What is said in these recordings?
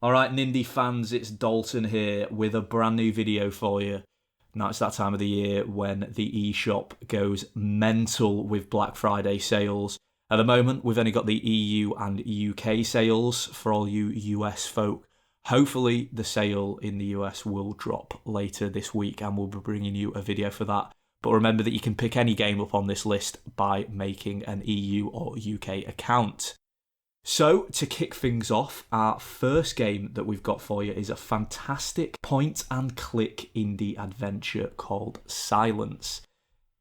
Alright, Nindy fans, it's Dalton here with a brand new video for you. Now it's that time of the year when the eShop goes mental with Black Friday sales. At the moment, we've only got the EU and UK sales for all you US folk. Hopefully the sale in the US will drop later this week and we'll be bringing you a video for that. But remember that you can pick any game up on this list by making an EU or UK account. So, to kick things off, our first game that we've got for you is a fantastic point-and-click indie adventure called Silence.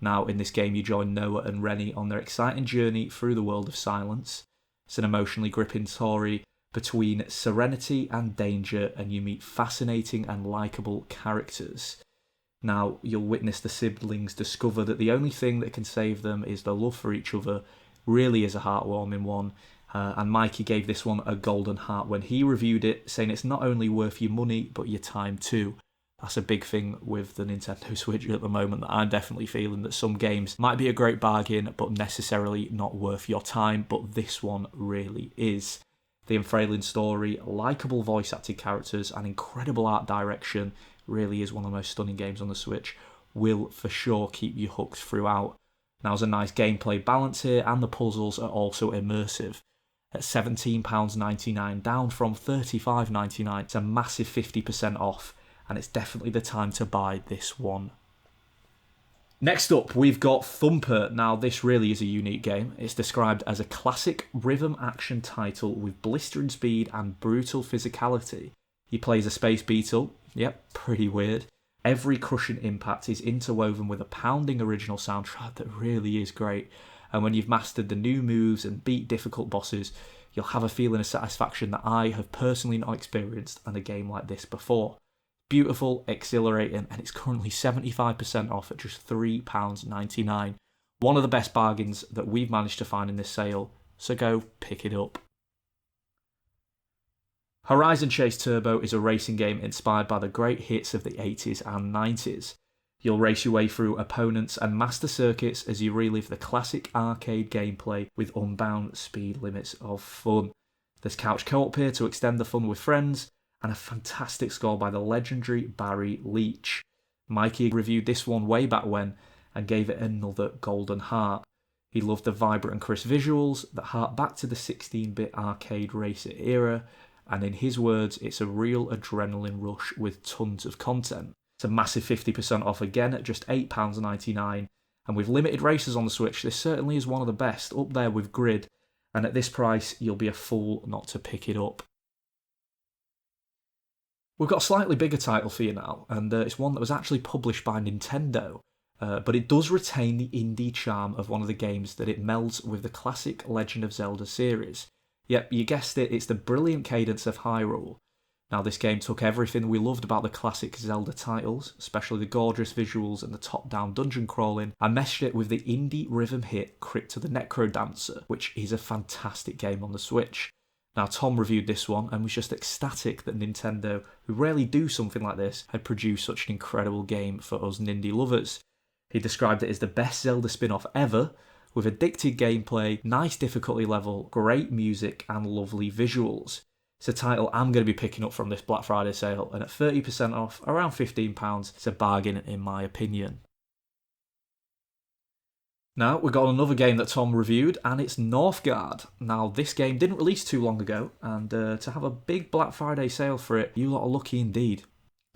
Now, in this game, you join Noah and Rennie on their exciting journey through the world of Silence. It's an emotionally gripping story between serenity and danger, and you meet fascinating and likeable characters. Now, you'll witness the siblings discover that the only thing that can save them is their love for each other. Really is a heartwarming one. And Mikey gave this one a golden heart when he reviewed it, saying it's not only worth your money, but your time too. That's a big thing with the Nintendo Switch at the moment that I'm definitely feeling, that some games might be a great bargain, but necessarily not worth your time, but this one really is. The unfailing story, likeable voice acted characters, and incredible art direction really is one of the most stunning games on the Switch, will for sure keep you hooked throughout. Now, there's a nice gameplay balance here, and the puzzles are also immersive. At £17.99, down from £35.99. It's a massive 50% off, and it's definitely the time to buy this one. Next up, we've got Thumper. Now, this really is a unique game. It's described as a classic rhythm action title with blistering speed and brutal physicality. He plays a space beetle. Yep, pretty weird. Every crushing impact is interwoven with a pounding original soundtrack that really is great. And when you've mastered the new moves and beat difficult bosses, you'll have a feeling of satisfaction that I have personally not experienced in a game like this before. Beautiful, exhilarating, and it's currently 75% off at just £3.99. One of the best bargains that we've managed to find in this sale, so go pick it up. Horizon Chase Turbo is a racing game inspired by the great hits of the 80s and 90s. You'll race your way through opponents and master circuits as you relive the classic arcade gameplay with unbound speed limits of fun. There's couch co-op here to extend the fun with friends, and a fantastic score by the legendary Barry Leach. Mikey reviewed this one way back when and gave it another golden heart. He loved the vibrant and crisp visuals that hark back to the 16-bit arcade racer era, and in his words, it's a real adrenaline rush with tons of content. It's a massive 50% off again at just £8.99, and with limited races on the Switch, this certainly is one of the best, up there with Grid, and at this price, you'll be a fool not to pick it up. We've got a slightly bigger title for you now, and it's one that was actually published by Nintendo, but it does retain the indie charm of one of the games that it melds with the classic Legend of Zelda series. Yep, you guessed it, it's the brilliant Cadence of Hyrule. Now, this game took everything we loved about the classic Zelda titles, especially the gorgeous visuals and the top-down dungeon crawling, and meshed it with the indie rhythm hit Crypt of the Necrodancer, which is a fantastic game on the Switch. Now, Tom reviewed this one and was just ecstatic that Nintendo, who rarely do something like this, had produced such an incredible game for us Nindy lovers. He described it as the best Zelda spin-off ever, with addictive gameplay, nice difficulty level, great music, and lovely visuals. It's a title I'm going to be picking up from this Black Friday sale, and at 30% off, around £15, it's a bargain in my opinion. Now, we've got another game that Tom reviewed, and it's Northgard. Now, this game didn't release too long ago, and to have a big Black Friday sale for it, you lot are lucky indeed.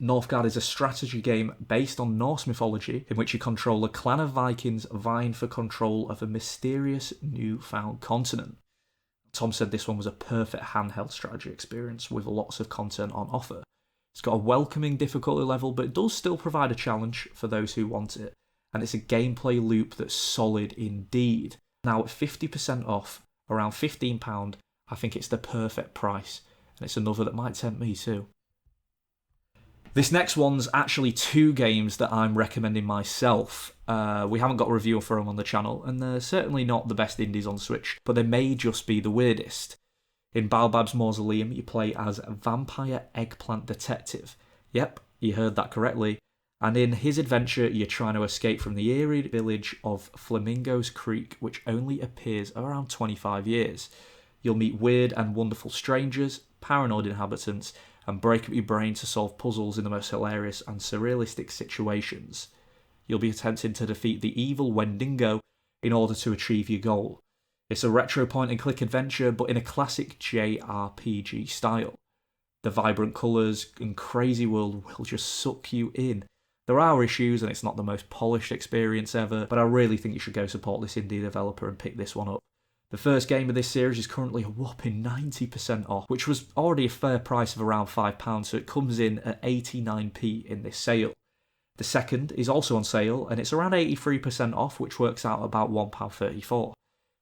Northgard is a strategy game based on Norse mythology, in which you control a clan of Vikings vying for control of a mysterious newfound continent. Tom said this one was a perfect handheld strategy experience with lots of content on offer. It's got a welcoming difficulty level, but it does still provide a challenge for those who want it. And it's a gameplay loop that's solid indeed. Now, at 50% off, around £15, I think it's the perfect price. And it's another that might tempt me too. This next one's actually two games that I'm recommending myself. We haven't got a review for them on the channel, and they're certainly not the best indies on Switch, but they may just be the weirdest. In Baobabs Mausoleum, you play as a vampire eggplant detective. Yep, you heard that correctly. And in his adventure, you're trying to escape from the eerie village of Flamingo's Creek, which only appears around 25 years. You'll meet weird and wonderful strangers, paranoid inhabitants and break up your brain to solve puzzles in the most hilarious and surrealistic situations. You'll be attempting to defeat the evil Wendigo in order to achieve your goal. It's a retro point-and-click adventure, but in a classic JRPG style. The vibrant colours and crazy world will just suck you in. There are issues, and it's not the most polished experience ever, but I really think you should go support this indie developer and pick this one up. The first game of this series is currently a whopping 90% off, which was already a fair price of around £5, so it comes in at 89p in this sale. The second is also on sale, and it's around 83% off, which works out about £1.34.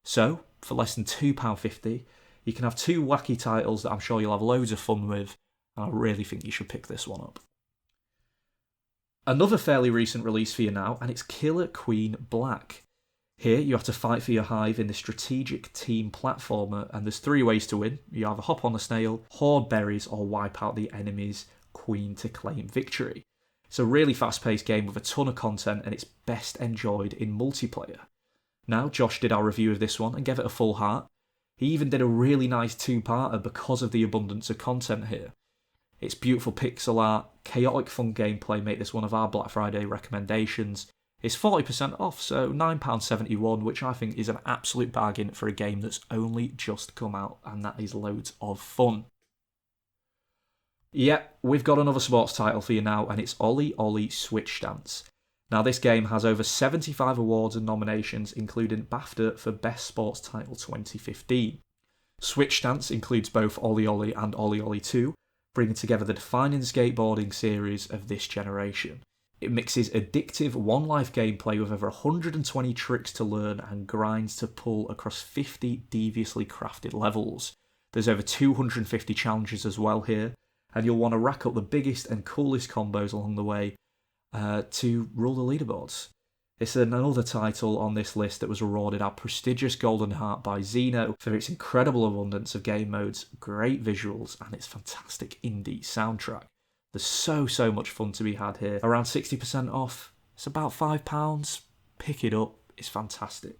So, for less than £2.50, you can have two wacky titles that I'm sure you'll have loads of fun with, and I really think you should pick this one up. Another fairly recent release for you now, and it's Killer Queen Black. Here, you have to fight for your hive in the strategic team platformer, and there's 3 ways to win. You either hop on the snail, hoard berries, or wipe out the enemy's queen to claim victory. It's a really fast-paced game with a ton of content, and it's best enjoyed in multiplayer. Now, Josh did our review of this one and gave it a full heart. He even did a really nice 2-parter because of the abundance of content here. Its beautiful pixel art, chaotic fun gameplay make this one of our Black Friday recommendations. It's 40% off, so £9.71, which I think is an absolute bargain for a game that's only just come out, and that is loads of fun. Yep, we've got another sports title for you now, and it's Olli Switch Dance. Now, this game has over 75 awards and nominations, including BAFTA for Best Sports Title 2015. Switch Dance includes both Olli and Olli 2, bringing together the defining skateboarding series of this generation. It mixes addictive one-life gameplay with over 120 tricks to learn and grinds to pull across 50 deviously crafted levels. There's over 250 challenges as well here, and you'll want to rack up the biggest and coolest combos along the way to rule the leaderboards. It's another title on this list that was awarded our prestigious Golden Heart by Xeno for its incredible abundance of game modes, great visuals, and its fantastic indie soundtrack. There's so much fun to be had here. Around 60% off. It's about £5. Pick it up. It's fantastic.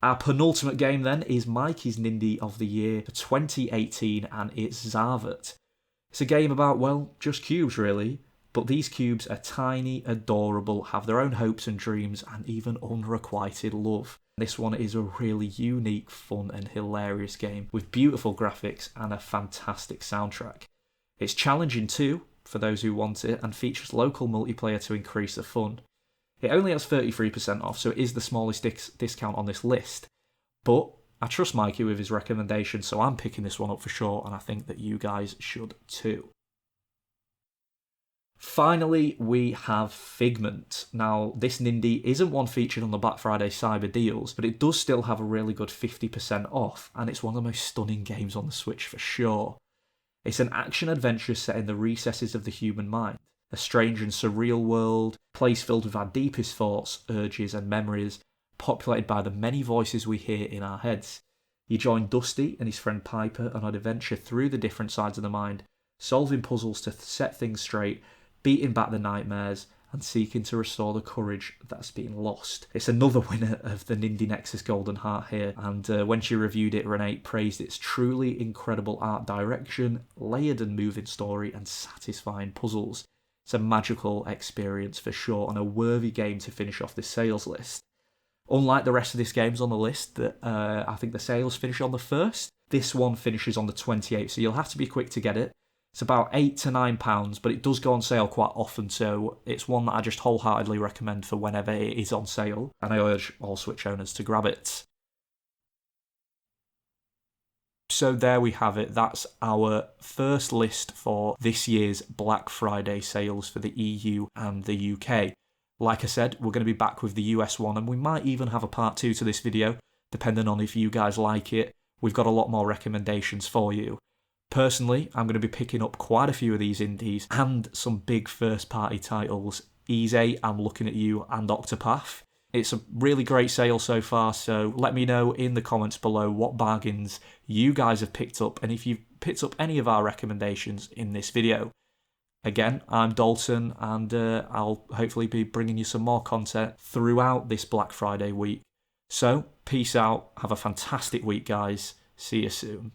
Our penultimate game then is Mikey's Nindie of the Year for 2018, and it's Zavert. It's a game about, well, just cubes really. But these cubes are tiny, adorable, have their own hopes and dreams, and even unrequited love. This one is a really unique, fun and hilarious game with beautiful graphics and a fantastic soundtrack. It's challenging too, for those who want it, and features local multiplayer to increase the fun. It only has 33% off, so it is the smallest discount on this list. But I trust Mikey with his recommendation, so I'm picking this one up for sure, and I think that you guys should too. Finally, we have Figment. Now, this Nindie isn't one featured on the Black Friday Cyber Deals, but it does still have a really good 50% off, and it's one of the most stunning games on the Switch for sure. It's an action-adventure set in the recesses of the human mind, a strange and surreal world, a place filled with our deepest thoughts, urges and memories, populated by the many voices we hear in our heads. You join Dusty and his friend Piper on an adventure through the different sides of the mind, solving puzzles to set things straight, beating back the nightmares, and seeking to restore the courage that's been lost. It's another winner of the Nindie Nexus Golden Heart here, and when she reviewed it, Renee praised its truly incredible art direction, layered and moving story, and satisfying puzzles. It's a magical experience for sure, and a worthy game to finish off this sales list. Unlike the rest of these games on the list, that I think the sales finish on the 1st, this one finishes on the 28th, so you'll have to be quick to get it. It's about £8 to £9, but it does go on sale quite often, so it's one that I just wholeheartedly recommend for whenever it is on sale, and I urge all Switch owners to grab it. So there we have it. That's our first list for this year's Black Friday sales for the EU and the UK. Like I said, we're going to be back with the US one, and we might even have a part 2 to this video, depending on if you guys like it. We've got a lot more recommendations for you. Personally, I'm going to be picking up quite a few of these indies and some big first-party titles. Easy, I'm looking at you, and Octopath. It's a really great sale so far, so let me know in the comments below what bargains you guys have picked up, and if you've picked up any of our recommendations in this video. Again, I'm Dalton, and I'll hopefully be bringing you some more content throughout this Black Friday week. So, peace out, have a fantastic week, guys. See you soon.